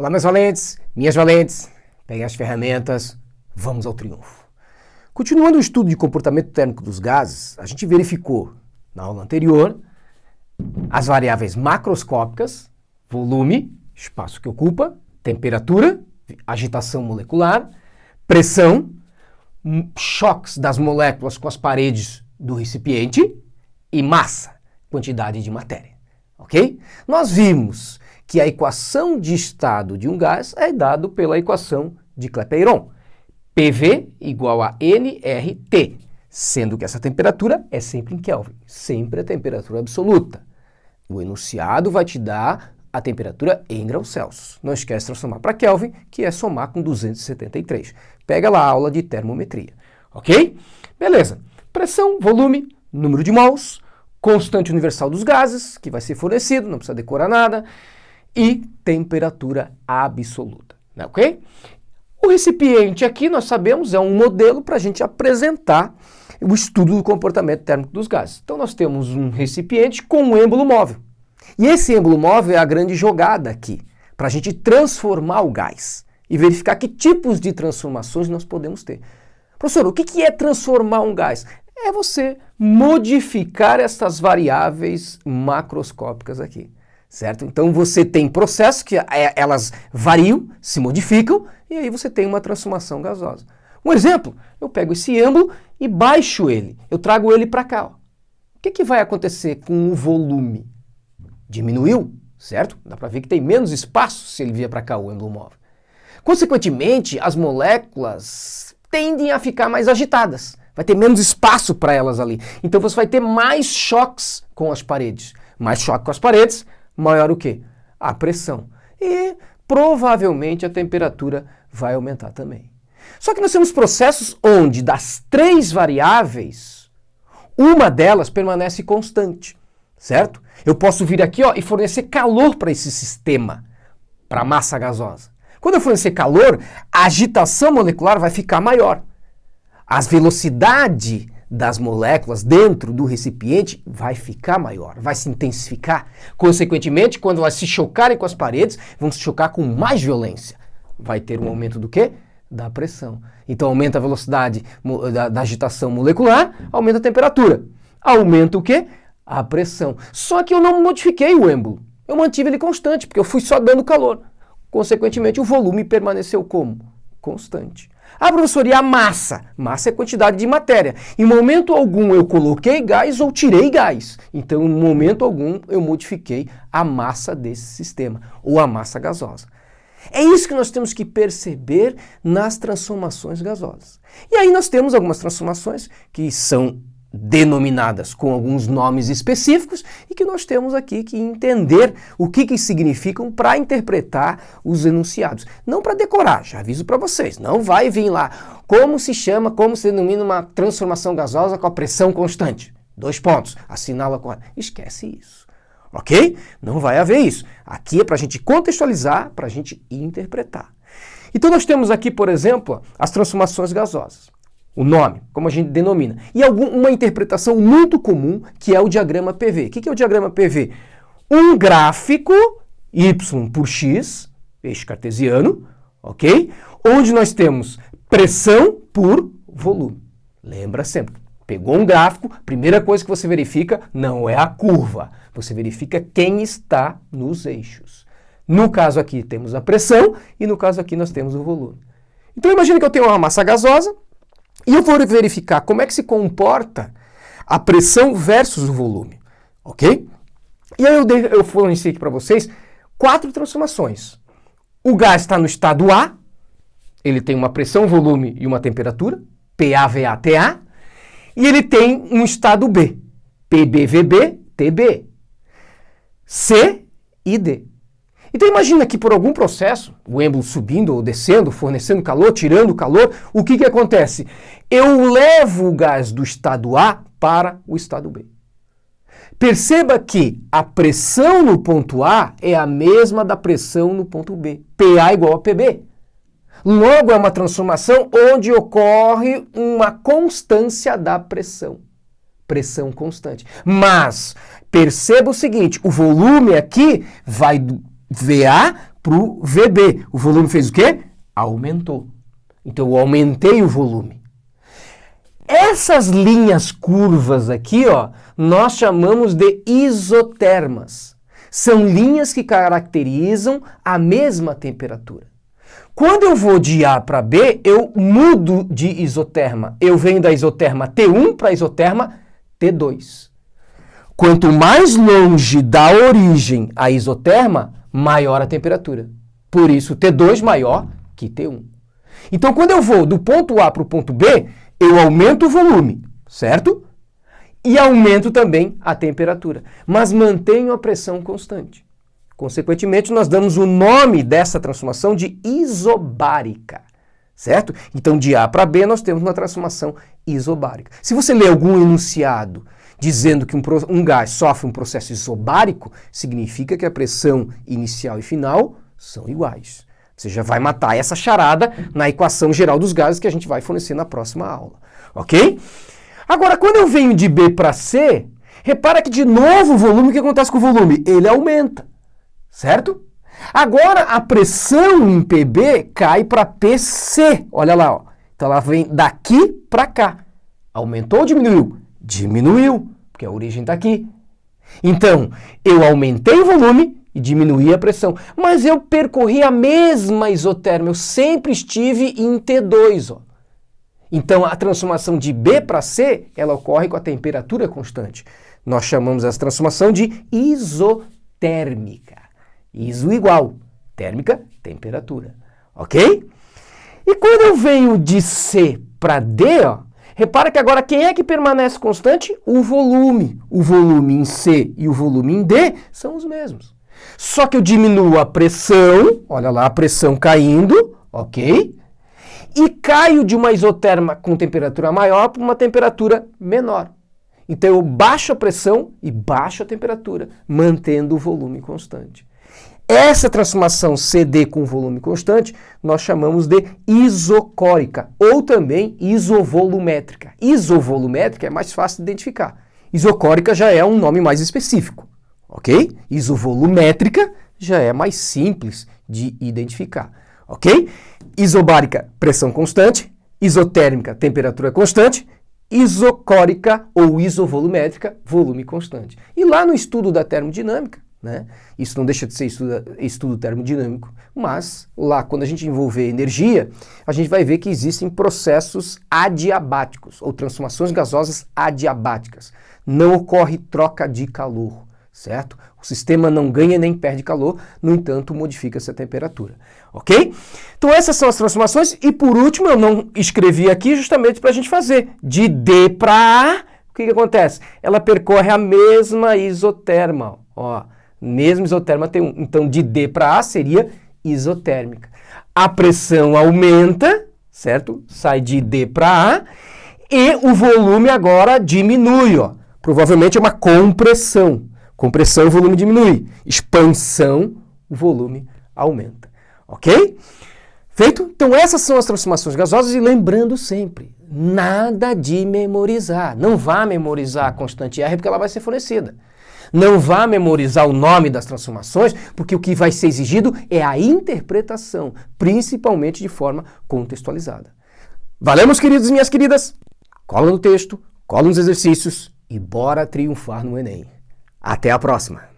Olá, meus valentes, minhas valentes, peguem as ferramentas, vamos ao triunfo. Continuando o estudo de comportamento térmico dos gases, a gente verificou na aula anterior as variáveis macroscópicas, volume, espaço que ocupa, temperatura, agitação molecular, pressão, choques das moléculas com as paredes do recipiente e massa, quantidade de matéria, ok? Nós vimos que a equação de estado de um gás é dada pela equação de Clapeyron, PV igual a nRT, sendo que essa temperatura é sempre em Kelvin, sempre a temperatura absoluta. O enunciado vai te dar a temperatura em graus Celsius. Não esquece de transformar para Kelvin, que é somar com 273. Pega lá a aula de termometria, ok? Beleza. Pressão, volume, número de mols, constante universal dos gases, que vai ser fornecido, não precisa decorar nada, e temperatura absoluta, né, ok? O recipiente aqui, nós sabemos, é um modelo para a gente apresentar o estudo do comportamento térmico dos gases. Então nós temos um recipiente com um êmbolo móvel. E esse êmbolo móvel é a grande jogada aqui, para a gente transformar o gás e verificar que tipos de transformações nós podemos ter. Professor, o que é transformar um gás? É você modificar essas variáveis macroscópicas aqui, certo? Então você tem processos que elas variam, se modificam, e aí você tem uma transformação gasosa. Um exemplo, eu pego esse êmbolo e baixo ele, eu trago ele para cá. Ó. O que vai acontecer com o volume? Diminuiu, certo? Dá para ver que tem menos espaço se ele vier para cá, o êmbolo móvel. Consequentemente, as moléculas tendem a ficar mais agitadas. Vai ter menos espaço para elas ali. Então você vai ter mais choques com as paredes. Mais choque com as paredes, maior o quê? A pressão. E provavelmente a temperatura vai aumentar também. Só que nós temos processos onde das três variáveis, uma delas permanece constante, certo? Eu posso vir aqui ó, e fornecer calor para esse sistema, para a massa gasosa. Quando eu fornecer calor, a agitação molecular vai ficar maior. A velocidade das moléculas dentro do recipiente vai ficar maior, vai se intensificar. Consequentemente, quando elas se chocarem com as paredes, vão se chocar com mais violência. Vai ter um aumento do quê? Da pressão. Então aumenta a velocidade da agitação molecular, aumenta a temperatura. Aumenta o quê? A pressão. Só que eu não modifiquei o êmbolo. Eu mantive ele constante, porque eu fui só dando calor. Consequentemente, o volume permaneceu como? Constante. Ah, professor, e a massa? Massa é quantidade de matéria. Em momento algum eu coloquei gás ou tirei gás. Então, em momento algum eu modifiquei a massa desse sistema, ou a massa gasosa. É isso que nós temos que perceber nas transformações gasosas. E aí nós temos algumas transformações que são denominadas com alguns nomes específicos e que nós temos aqui que entender o que significam para interpretar os enunciados. Não para decorar, já aviso para vocês, não vai vir lá como se chama, como se denomina uma transformação gasosa com a pressão constante. 2 pontos, assinala com... Esquece isso, ok? Não vai haver isso. Aqui é para a gente contextualizar, para a gente interpretar. Então nós temos aqui, por exemplo, as transformações gasosas. O nome, como a gente denomina. E uma interpretação muito comum, que é o diagrama PV. O que é o diagrama PV? Um gráfico, Y por X, eixo cartesiano, ok? Onde nós temos pressão por volume. Lembra sempre, pegou um gráfico, primeira coisa que você verifica não é a curva, você verifica quem está nos eixos. No caso aqui temos a pressão e no caso aqui nós temos o volume. Então imagine que eu tenho uma massa gasosa, e eu vou verificar como é que se comporta a pressão versus o volume, ok? E aí eu forneci aqui para vocês 4 transformações. O gás está no estado A, ele tem uma pressão, volume e uma temperatura, PA, VA, TA, e ele tem um estado B, PB, VB, TB, C e D. Então imagina que por algum processo, o êmbolo subindo ou descendo, fornecendo calor, tirando calor, o que acontece? Eu levo o gás do estado A para o estado B. Perceba que a pressão no ponto A é a mesma da pressão no ponto B. PA igual a PB. Logo é uma transformação onde ocorre uma constância da pressão. Pressão constante. Mas perceba o seguinte, o volume aqui vai do VA para o VB. O volume fez o quê? Aumentou. Então eu aumentei o volume. Essas linhas curvas aqui, ó, nós chamamos de isotermas. São linhas que caracterizam a mesma temperatura. Quando eu vou de A para B, eu mudo de isoterma. Eu venho da isoterma T1 para a isoterma T2. Quanto mais longe da origem a isoterma, maior a temperatura. Por isso, T2 maior que T1. Então, quando eu vou do ponto A para o ponto B, eu aumento o volume, certo? E aumento também a temperatura, mas mantenho a pressão constante. Consequentemente, nós damos o nome dessa transformação de isobárica, certo? Então, de A para B, nós temos uma transformação isobárica. Se você ler algum enunciado dizendo que um gás sofre um processo isobárico, significa que a pressão inicial e final são iguais. Você já vai matar essa charada na equação geral dos gases que a gente vai fornecer na próxima aula, ok? Agora, quando eu venho de B para C, repara que de novo o volume, o que acontece com o volume? Ele aumenta, certo? Agora a pressão em PB cai para PC, olha lá, ó. Então ela vem daqui para cá. Aumentou ou diminuiu? Diminuiu, porque a origem está aqui. Então, eu aumentei o volume e diminuí a pressão, mas eu percorri a mesma isoterma, eu sempre estive em T2, ó. Então, a transformação de B para C, ela ocorre com a temperatura constante. Nós chamamos essa transformação de isotérmica. Iso igual, térmica, temperatura, ok? E quando eu venho de C para D, ó, repara que agora quem é que permanece constante? O volume. O volume em C e o volume em D são os mesmos. Só que eu diminuo a pressão, olha lá a pressão caindo, ok? E caio de uma isoterma com temperatura maior para uma temperatura menor. Então eu baixo a pressão e baixo a temperatura, mantendo o volume constante. Essa transformação CD com volume constante nós chamamos de isocórica ou também isovolumétrica. Isovolumétrica é mais fácil de identificar. Isocórica já é um nome mais específico, ok? Isovolumétrica já é mais simples de identificar, ok? Isobárica, pressão constante. Isotérmica, temperatura constante. Isocórica ou isovolumétrica, volume constante. E lá no estudo da termodinâmica, né? Isso não deixa de ser estudo termodinâmico, mas lá quando a gente envolver energia, a gente vai ver que existem processos adiabáticos, ou transformações gasosas adiabáticas. Não ocorre troca de calor, certo? O sistema não ganha nem perde calor, no entanto, modifica-se a temperatura, ok? Então essas são as transformações, e por último, eu não escrevi aqui justamente para a gente fazer. De D para A, o que acontece? Ela percorre a mesma isoterma, ó. Mesmo isoterma tem um. Então, de D para A seria isotérmica. A pressão aumenta, certo? Sai de D para A e o volume agora diminui, ó. Provavelmente é uma compressão. Compressão, o volume diminui. Expansão, o volume aumenta. Ok? Feito? Então, essas são as transformações gasosas e lembrando sempre, nada de memorizar. Não vá memorizar a constante R porque ela vai ser fornecida. Não vá memorizar o nome das transformações, porque o que vai ser exigido é a interpretação, principalmente de forma contextualizada. Valeu, meus queridos e minhas queridas? Cola no texto, cola nos exercícios e bora triunfar no Enem. Até a próxima!